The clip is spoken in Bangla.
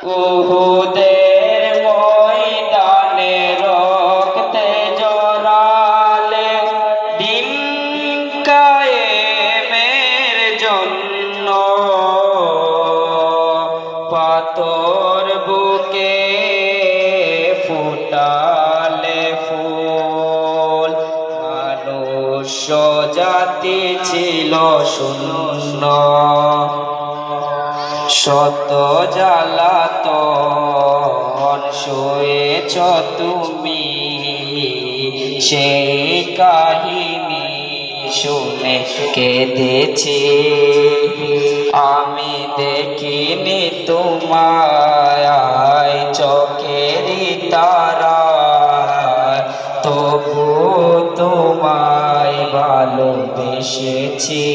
উহুদের ময়দানে রক্তে জড়ালে দিন কায়েমের জন্য পাথর বুকে ফুটালে ফুল মানুষ জাতি ছিল শূন্য শত জ্বালাতন সয়েছ তুমি সেই কাহিনী শুনে কেঁদেছি আমি দেখিনি তোমায় চোখেরই তারা তবু তোমায় ভালোবেসেছি।